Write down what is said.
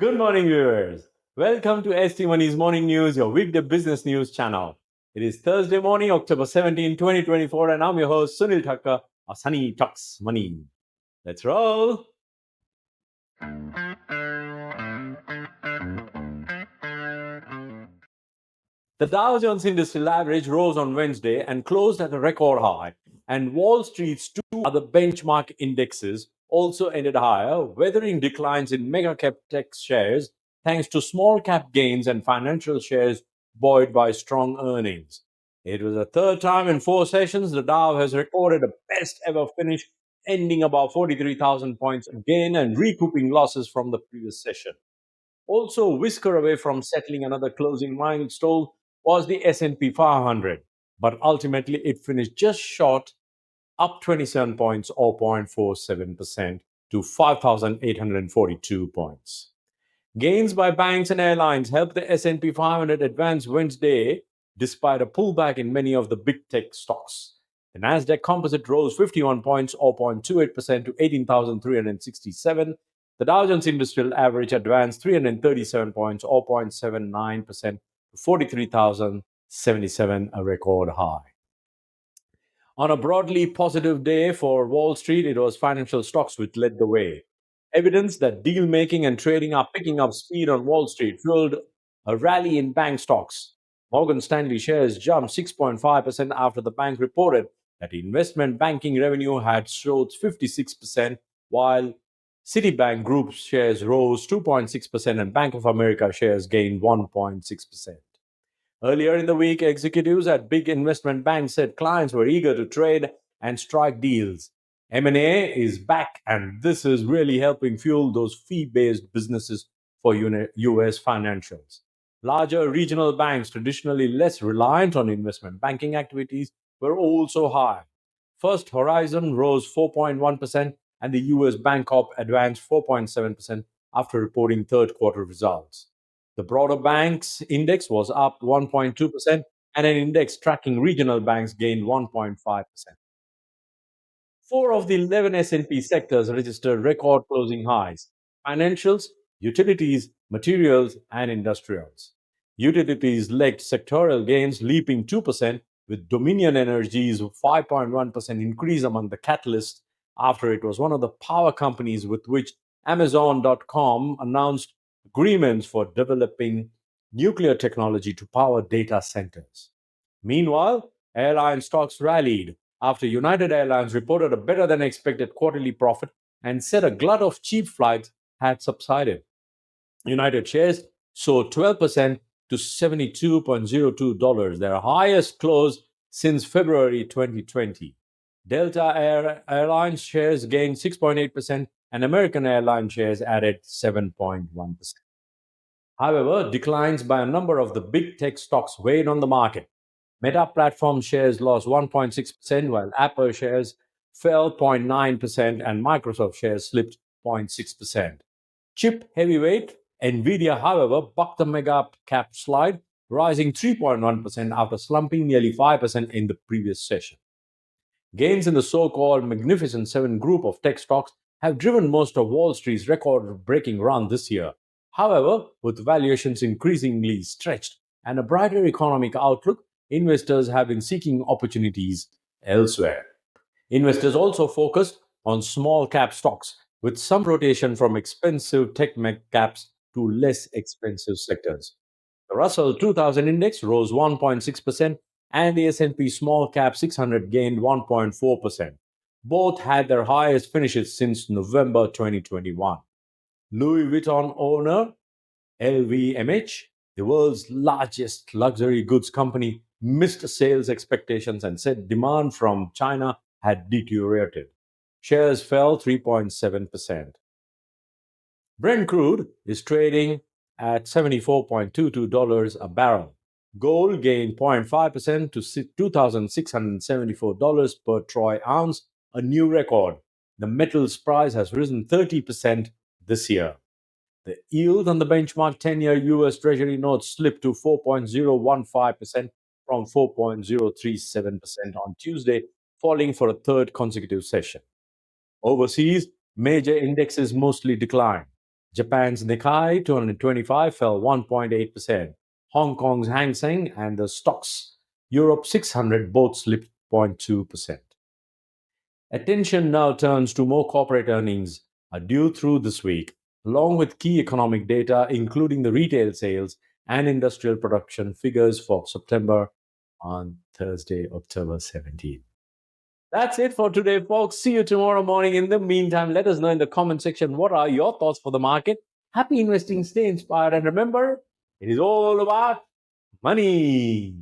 Good morning, viewers. Welcome to ST Money's Morning News, your weekday business news channel. It is Thursday morning, October 17, 2024, and I'm your host, Sunil Thakker, of Sunny Talks Money. Let's roll. The Dow Jones Industrial Average rose on Wednesday and closed at a record high, and Wall Street's two other benchmark indexes also ended higher, weathering declines in mega cap tech shares thanks to small cap gains and financial shares buoyed by strong earnings. It was the third time in four sessions the Dow has recorded a best ever finish, ending above 43,000 points again and recouping losses from the previous session. Also, a whisker away from settling another closing milestone was the S&P 500, but ultimately it finished just short, up 27 points or 0.47% to 5,842 points. Gains by banks and airlines helped the S&P 500 advance Wednesday despite a pullback in many of the big tech stocks. The Nasdaq Composite rose 51 points or 0.28% to 18,367. The Dow Jones Industrial Average advanced 337 points or 0.79% to 43,077, a record high. On a broadly positive day for Wall Street, it was financial stocks which led the way. Evidence that deal making and trading are picking up speed on Wall Street fueled a rally in bank stocks. Morgan Stanley shares jumped 6.5% after the bank reported that investment banking revenue had showed 56%, while Citibank Group shares rose 2.6% and Bank of America shares gained 1.6%. Earlier in the week, executives at big investment banks said clients were eager to trade and strike deals. M&A is back, and this is really helping fuel those fee-based businesses for US financials. Larger regional banks, traditionally less reliant on investment banking activities, were also high. First Horizon rose 4.1%, and the US Bank Corp advanced 4.7% after reporting third quarter results. The broader banks index was up 1.2%, and an index tracking regional banks gained 1.5%. Four of the 11 S&P sectors registered record closing highs: financials, utilities, materials, and industrials. Utilities led sectoral gains, leaping 2%, with Dominion Energy's 5.1% increase among the catalysts after it was one of the power companies with which Amazon.com announced agreements for developing nuclear technology to power data centers. Meanwhile, airline stocks rallied after United Airlines reported a better than expected quarterly profit and said a glut of cheap flights had subsided. United shares soared 12% to $72.02, their highest close since February 2020. Delta Airlines shares gained 6.8%, and American Airlines shares added 7.1%. However, declines by a number of the big tech stocks weighed on the market. Meta Platform shares lost 1.6%, while Apple shares fell 0.9%, and Microsoft shares slipped 0.6%. Chip heavyweight Nvidia, however, bucked the mega cap slide, rising 3.1% after slumping nearly 5% in the previous session. Gains in the so called Magnificent Seven group of tech stocks have driven most of Wall Street's record breaking run this year. However, with valuations increasingly stretched and a brighter economic outlook, investors have been seeking opportunities elsewhere. Investors also focused on small cap stocks, with some rotation from expensive tech caps to less expensive sectors. The Russell 2000 index rose 1.6%, and the S&P Small Cap 600 gained 1.4%. Both had their highest finishes since November 2021. Louis Vuitton owner LVMH, the world's largest luxury goods company, missed sales expectations and said demand from China had deteriorated. Shares fell 3.7%. Brent crude is trading at $74.22 a barrel. Gold gained 0.5% to $2,674 per troy ounce, a new record. The metal's price has risen 30% this year. The yield on the benchmark 10-year US Treasury notes slipped to 4.015% from 4.037% on Tuesday, falling for a third consecutive session. Overseas, major indexes mostly declined. Japan's Nikkei 225 fell 1.8%. Hong Kong's Hang Seng and the stocks Europe 600 both slipped 0.2%. Attention now turns to more corporate earnings are due through this week, along with key economic data, including the retail sales and industrial production figures for September on Thursday, October 17th. That's it for today, folks. See you tomorrow morning. In the meantime, let us know in the comment section what are your thoughts for the market. Happy investing, stay inspired, and remember, it is all about money.